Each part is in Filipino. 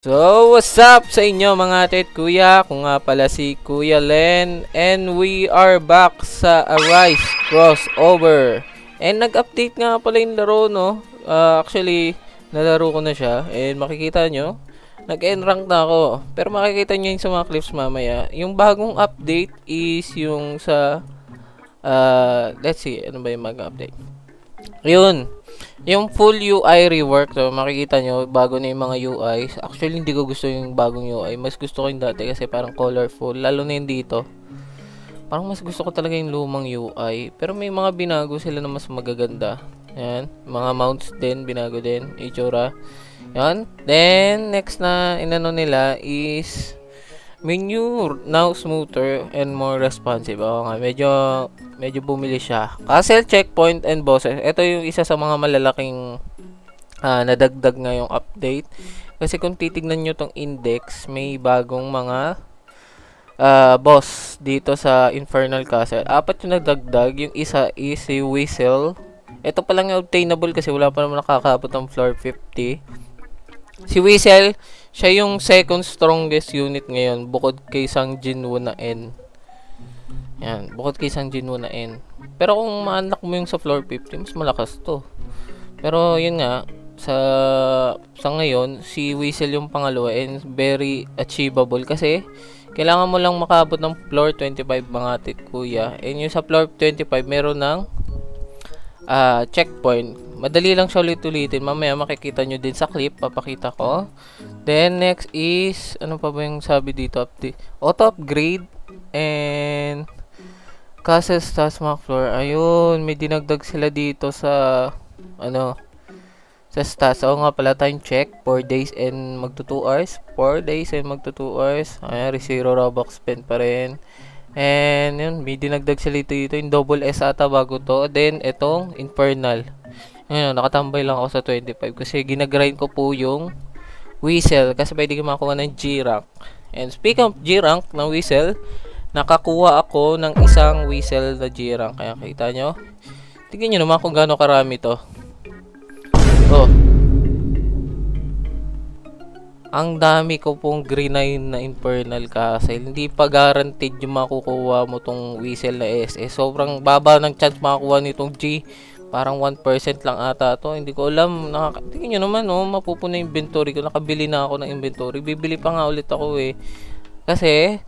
So, what's up sa inyo mga tet kuya? Kung nga pala si Kuya Len, and we are back sa Arise crossover. And nag-update nga pala yung laro, no? Actually, nalaro ko na siya, and makikita nyo, nag-end rank na ako. Pero makikita nyo yung sa mga clips mamaya. Yung bagong update is yung sa let's see, ano ba yung mag-update? Yun, yung full UI rework. So makikita nyo, bago na yung mga UIs. Actually, hindi ko gusto yung bagong UI. Mas gusto ko yung dati kasi parang colorful. Lalo na yung dito. Parang mas gusto ko talaga yung lumang UI. Pero may mga binago sila na mas magaganda. Yan, mga mounts din, binago din. Itsura. Yan. Then, next na inano nila is menu now smoother and more responsive. Oo nga, medyo bumili siya. Castle, checkpoint, and bosses. Ito yung isa sa mga malalaking nadagdag ngayong update. Kasi kung titignan nyo tong index, may bagong mga boss dito sa Infernal Castle. Apat yung nagdagdag. Yung isa is si Whistle. Ito pa lang yung obtainable kasi wala pa naman nakakabot ng floor 50. Si Whistle, siya yung second strongest unit ngayon bukod kay Sang Jinwoo na N. Yan, bukod kay Sang Jinwoo na N. Pero kung ma-unlock mo yung sa floor 50, mas malakas to. Pero yun nga, sa ngayon, si Whistle yung pangalawa and very achievable kasi kailangan mo lang makabot ng floor 25 mga tit kuya. And yung sa floor 25, meron ng checkpoint. Madali lang siya ulit-ulitin. Mamaya makikita nyo din sa clip. Papakita ko. Then, next is, ano pa ba yung sabi dito? Auto upgrade. And, Castle Stats Mark Floor. Ayun, may dinagdag sila dito sa, sa stats. Oo nga pala, time check. 4 days and magto 2 hours. 4 days and magto 2 hours. Ayan, Zero Robux spend pa rin. And, yun, may dinagdag sila dito. Yung double S ata bago to. Then, itong Infernal. Ngayon, nakatambay lang ako sa 25 kasi ginagrind ko po yung Whistle kasi pwede ko makakuha ng G-Rank. And speaking of G-Rank ng Whistle, nakakuha ako ng isang Whistle na G-Rank. Kaya kita nyo. Tingnan nyo naman kung gaano karami to. Oh. Ang dami ko pong green na Infernal Castle. Hindi pa guaranteed yung makukuha mo tong Whistle na SS. Sobrang baba ng chance makakuha nitong G. Parang 1% lang ata to. Hindi ko alam. Tingnan nyo naman, oh. Mapupuna yung inventory ko. Nakabili na ako ng inventory. Bibili pa nga ulit ako eh. Kasi,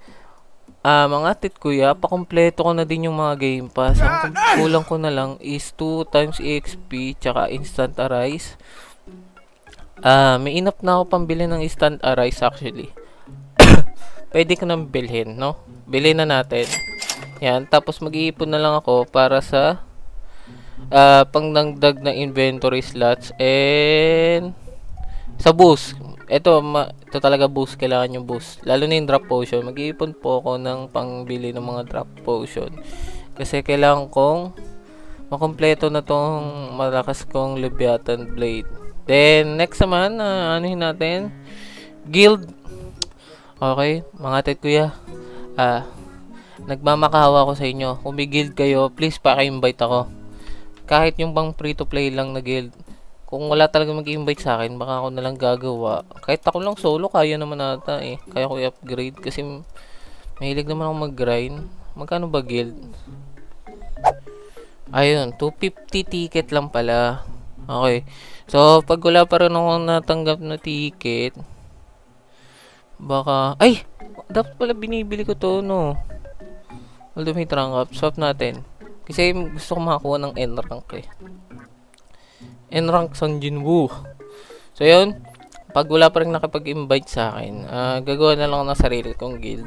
mga tit kuya, pakompleto ko na din yung mga game pass. Ang kulang ko na lang is 2 times EXP tsaka instant arise. May enough na ako pambili ng instant arise actually. Pwede ko nang bilhin, no? Bilhin na natin. Yan. Tapos mag-iipon na lang ako para sa pangdagdag na inventory slots and sa boost. Ito talaga boost. Kailangan yung boost. Lalo na yung drop potion. Mag-iipon po ako ng pangbili ng mga drop potion. Kasi kailangan kong makompleto na tong malakas kong Leviathan Blade. Then, next naman, anuhin natin. Guild. Okay, mga tet kuya. Nagmamakawa ko sa inyo. Kung may guild kayo, please paki-invite ako. Kahit yung bang free to play lang na guild. Kung wala talaga mag-invite sa akin, baka ako na lang gagawa. Kahit ako lang solo, kaya naman ata eh. Kaya ko i-upgrade kasi mahilig naman ako mag-grind. Magkano ba guild? Ayun, 250 ticket lang pala. Okay. So, pag wala pa rin ako natanggap na ticket, baka, ay! Dapat pala binibili ko to, no? Ultimate rank up. Swap natin. Kasi gusto ko makakuha ng N-rank eh. N-rank Sang Jinwoo. So, yun. Pag wala pa rin nakapag-invite sa akin, gagawa na lang ng sarili kong guild.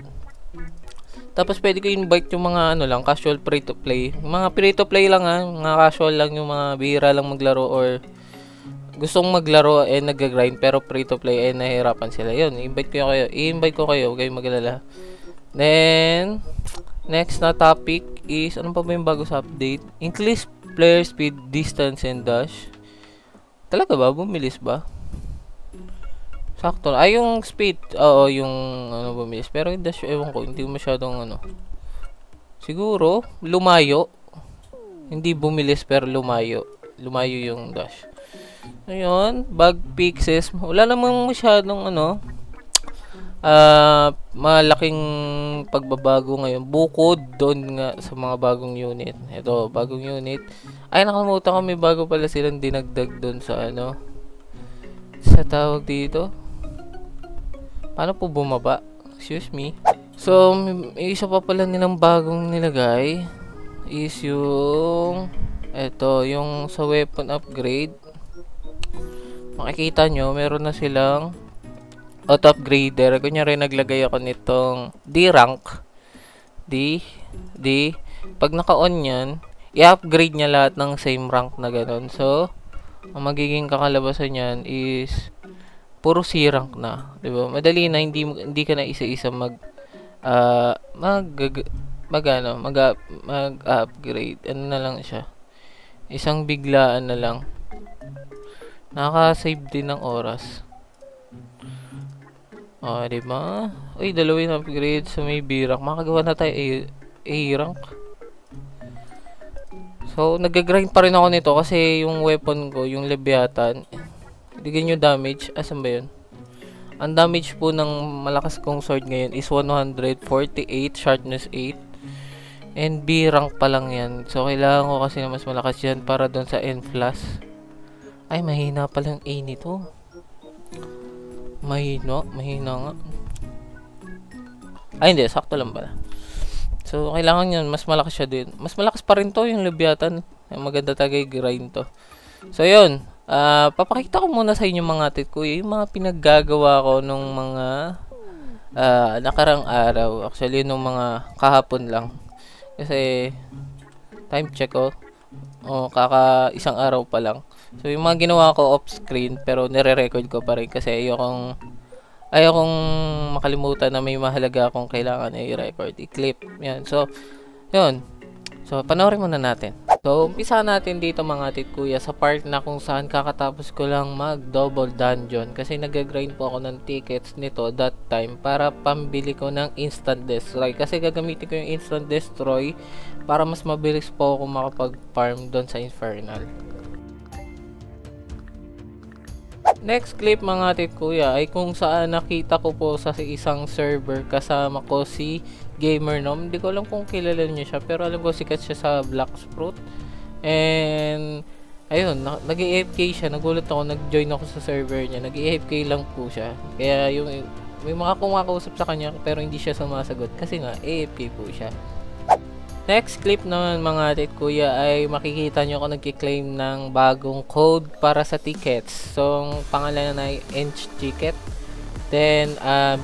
Tapos, pwede ko invite yung mga, casual free-to-play. Mga free-to-play lang, mga casual lang yung mga bihira lang maglaro or gustong maglaro nag-grind pero free-to-play nahihirapan sila. Yun, i-invite ko kayo. Huwag kayong maglala. Then, next na topic is, ano pa ba yung bago sa update? Increase player speed, distance, and dash. Talaga ba? Bumilis ba? Sakto. Ay, yung speed. Oo, yung bumilis. Pero yung dash, ewan ko. Hindi masyadong siguro, lumayo. Hindi bumilis pero lumayo. Lumayo yung dash. Ayun, bug fixes. Wala namang masyadong malaking pagbabago ngayon bukod doon nga sa mga bagong unit. Ito, bagong unit. Ay, nakalimutan ko, may bago pala silang dinagdag doon sa ano, sa tawag dito. Paano po bumaba? Excuse me. So, may isa pa pala nilang bagong nilagay is yung yung sa weapon upgrade. Makikita nyo, meron na silang auto upgrader. Kunyari naglagay ako nitong D rank. D. Pag naka-on yan, i-upgrade niya lahat ng same rank na gano'n. So, ang magiging kakalabasan niyan is puro C rank na, 'di ba? Madali na, hindi ka na isa-isa mag-upgrade. Ano na lang siya. Isang biglaan na lang. Nakaka-save din ng oras. Di ba? Uy, dalawin upgrade sa may B rank. Makagawa na tayo A rank. So, nag-grind pa rin ako nito kasi yung weapon ko, yung Leviathan, bigyan nyo damage. Asan ba yun? Ang damage po ng malakas kong sword ngayon is 148, sharpness 8. And B rank pa lang yan. So, kailangan ko kasi na mas malakas yan para doon sa N+. Ay, mahina pala yung A nito. Mahina nga. Ay, hindi. Sakto lang pala. So, kailangan yun. Mas malakas siya din. Mas malakas pa rin to yung Leviathan. Maganda tagay grind to. So, yun. Papakita ko muna sa inyo mga tit ko yung mga pinaggagawa ko nung mga nakarang araw. Actually, nung mga kahapon lang. Kasi, time check ko. Kaka isang araw pa lang. So, yung mga ginawa ko off-screen, pero nire-record ko pa rin kasi ayokong makalimutan na may mahalaga akong kailangan i-record, i-clip. Yan. So, yun. So, panoorin muna natin. So, umpisa natin dito mga tit kuya sa part na kung saan kakatapos ko lang mag-double dungeon. Kasi nag-grind po ako ng tickets nito that time para pambili ko ng instant destroy. Kasi gagamitin ko yung instant destroy para mas mabilis po ako makapag-farm doon sa Infernal. Next clip mga tit kuya ay kung saan nakita ko po sa isang server kasama ko si GamerNom. Hindi ko alam kung kilala niyo siya pero alam ko sikat siya sa Blacksprout. And ayun, nag-AFK siya. Nagulat ako, nag-join ako sa server niya. Nag-AFK lang po siya. Kaya yung may mga kumakausap sa kanya pero hindi siya sumasagot kasi nga AFK po siya. Next clip naman mga tit kuya ay makikita nyo ako nagki-claim ng bagong code para sa tickets. So, ang pangalan na ay Ench Ticket. Then,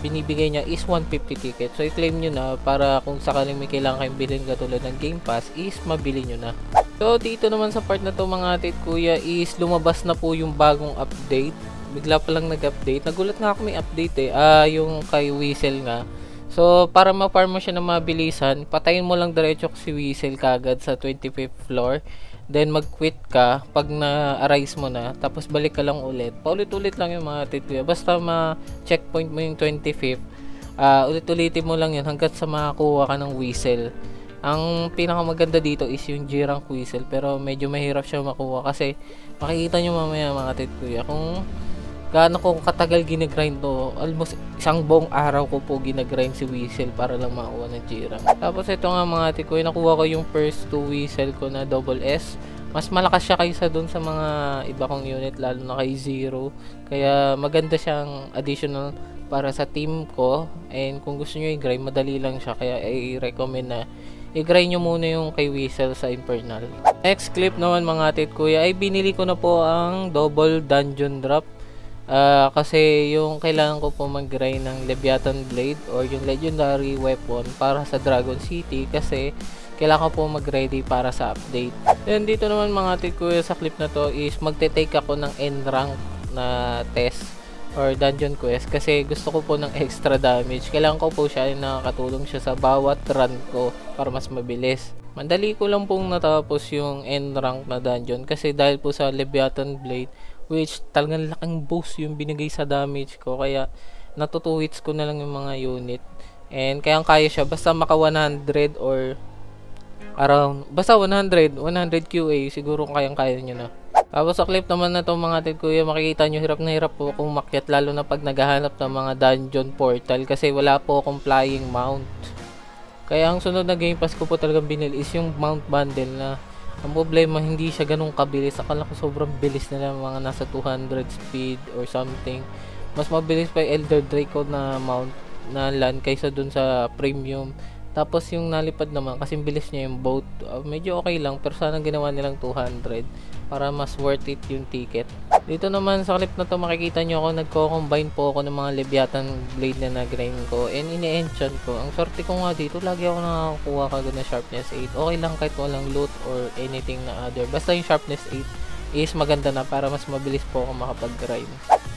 binibigay niya is 150 tickets. So, i-claim nyo na para kung sakaling may kailangan kayong bilhin katulad ng Game Pass is mabili nyo na. So, dito naman sa part na to mga tit kuya is lumabas na po yung bagong update. Bigla pa lang nag-update. Nagulat nga ako may update yung kay Whistle nga. So, para ma-farm mo siya na mabilisan, patayin mo lang diretso si Whistle kagad sa 25th floor. Then, mag-quit ka pag na-arise mo na. Tapos, balik ka lang ulit. Paulit-ulit lang yung mga tituya. Basta ma-checkpoint mo yung 25th. Ulit-ulitin mo lang yun hanggat sa makakuha ka ng Whistle. Ang pinakamaganda dito is yung G-rank Whistle. Pero, medyo mahirap siya makuha kasi makikita nyo mamaya mga tituya kung gaano ko katagal ginagrind to. Almost isang buong araw ko po ginagrind si Whistle para lang makuha ng G-rank. Tapos ito nga mga tit ko, nakuha ko yung first 2 Whistle ko na double S. Mas malakas siya kaysa dun sa mga iba kong unit, lalo na kay Zero. Kaya maganda siyang additional para sa team ko. And kung gusto nyo i-grind, madali lang siya. Kaya i-recommend na i-grind nyo muna yung kay Whistle sa Infernal. Next clip naman mga tit kuya ay binili ko na po ang double dungeon drop. Kasi yung kailangan ko po mag-grind ng Leviathan Blade or yung legendary weapon para sa Dragon City kasi kailangan ko po mag-ready para sa update. Then dito naman mga tit kuya sa clip na to is magte-take ako ng end rank na test or dungeon quest kasi gusto ko po ng extra damage. Kailangan ko po siya, nakakatulong siya sa bawat run ko para mas mabilis. Mandali ko lang pong natapos yung end rank na dungeon kasi dahil po sa Leviathan Blade, which talagang laking boost yung binigay sa damage ko. Kaya natutu hits ko na lang yung mga unit. And kaya kaya siya basta maka 100 or around, basta 100 QA siguro kayang kaya nyo na. Tapos sa clip naman na to mga tit kuya, makikita nyo hirap na hirap po akong makyat lalo na pag naghahanap ng mga dungeon portal kasi wala po akong flying mount. Kaya ang sunod na game pass ko po talagang binili is yung mount bundle na ang problema hindi siya ganun kabilis. Akala ko sobrang bilis nila, mga nasa 200 speed or something. Mas mabilis pa yung Elder Draco na mount na LAN kaysa dun sa premium. Tapos yung nalipad naman kasi bilis niya yung boat, medyo okay lang pero sana ginawa nilang 200 para mas worth it yung ticket. Dito naman sa clip na to makikita nyo ako nagko-combine po ako ng mga Leviathan blade na nag-grind ko and ini-enchant ko. Ang sorte ko nga dito, lagi ako nakakakuha kagad na sharpness 8. Okay lang kahit walang loot or anything na other, basta yung sharpness 8 is maganda na para mas mabilis po ako makapag-grind.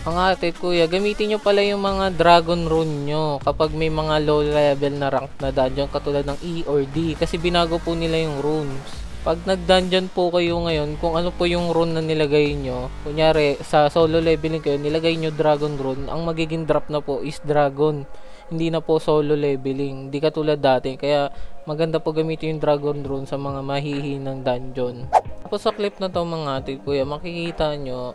Mga tit kuya, gamitin nyo pala yung mga dragon rune nyo kapag may mga low level na rank na dungeon katulad ng E or D kasi binago po nila yung runes. Pag nag-dungeon po kayo ngayon, kung ano po yung rune na nilagay nyo, kunyari sa solo leveling kayo, nilagay nyo dragon rune, ang magiging drop na po is dragon. Hindi na po solo leveling, hindi katulad dati. Kaya maganda po gamitin yung dragon rune sa mga mahihinang dungeon. Tapos sa clip na to mga tit kuya, makikita nyo,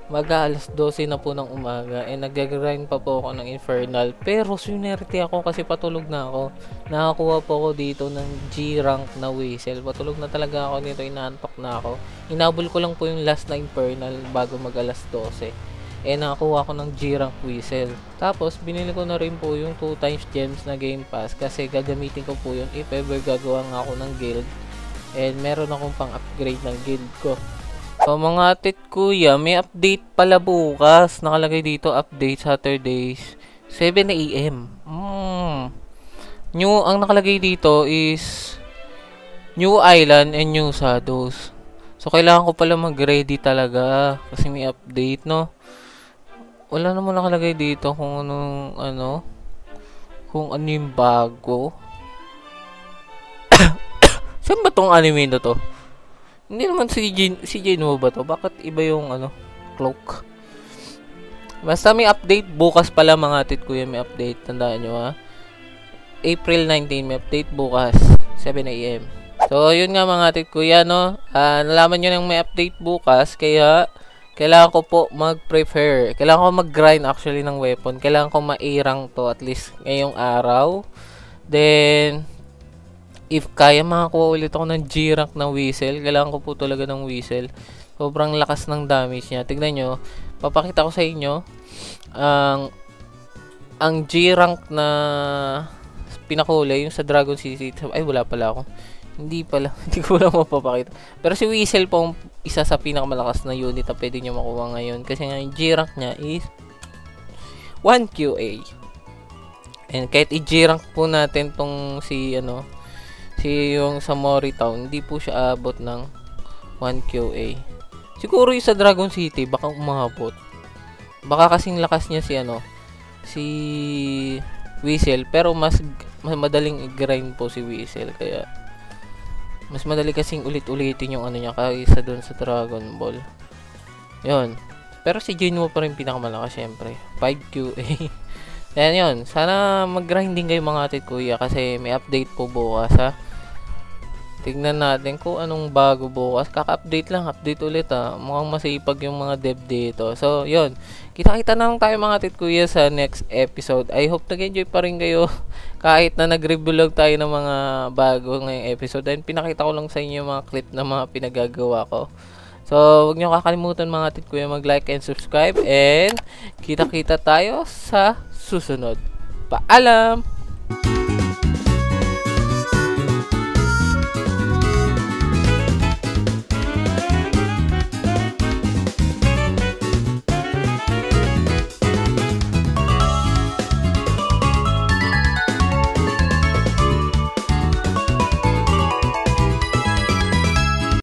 mag-aalas 12 na po ng umaga nag-grind pa po ako ng Infernal pero sunerte ako kasi patulog na ako. Nakakuha po ako dito ng G rank na whistle, patulog na talaga ako nito, inaantok na ako. Inabol ko lang po yung last na Infernal bago mag-alas 12 nakakuha ko ng G rank whistle. Tapos binili ko na rin po yung 2 times gems na game pass kasi gagamitin ko po yun if ever gagawa nga ako ng guild and meron akong pang upgrade ng guild ko. So mga tit kuya, may update pala bukas. Nakalagay dito, update Saturdays 7 AM. New, ang nakalagay dito is New Island and New Shadows. So kailangan ko pala mag-ready talaga kasi may update, no? Wala naman nakalagay dito kung kung ano yung bago. Saan ba tong anime na to? Hindi naman si Gino ba to? Bakit iba yung cloak? Basta may update bukas pala mga tit kuya, may update. Tandaan nyo ha. April 19 may update bukas 7 AM. So yun nga mga tit kuya, no. Nalaman nyo nang may update bukas kaya kailangan ko po mag-prepare. Kailangan ko mag-grind actually ng weapon. Kailangan ko ma-A-rank to at least ngayong araw. Then if kaya makakuha ulit ako ng G-rank na whistle, kailangan ko po talaga ng whistle. Sobrang lakas ng damage niya. Tignan nyo, papakita ko sa inyo ang G-rank na pinakulay, yung sa Dragon City. Ay, wala pala ako. Hindi pala, hindi ko lang mapapakita. Pero si whistle po, isa sa pinakamalakas na unit na pwede nyo makuha ngayon. Kasi nga yung G-rank niya is 1 QA. And kahit i-G-rank po natin tong si yung sa Mori Town, hindi po siya abot ng 1 QA. Siguro yung sa Dragon City baka umabot. Baka kasing lakas niya si Whistle, pero mas madaling i-grind po si Whistle, kaya mas madali kasing ulit-ulitin yung niya kaysa doon sa Dragon Ball. 'Yon. Pero si Jinwo pa rin pinakamalakas syempre. 5 QA. Ayan 'yon. Sana mag-grinding kayo mga tit kuya kasi may update po bukas ha. Tignan natin kung anong bago bukas. Kaka-update lang, update ulit ha. Mukhang masipag yung mga dev dito. So, yun. Kita-kita na lang tayo mga tit kuya sa next episode. I hope nag-enjoy pa rin kayo kahit na nag-review lang tayo ng mga bago ngayong episode. And pinakita ko lang sa inyo yung mga clip na mga pinagagawa ko. So, huwag nyo kakalimutan mga tit kuya mag-like and subscribe. And kita-kita tayo sa susunod. Paalam!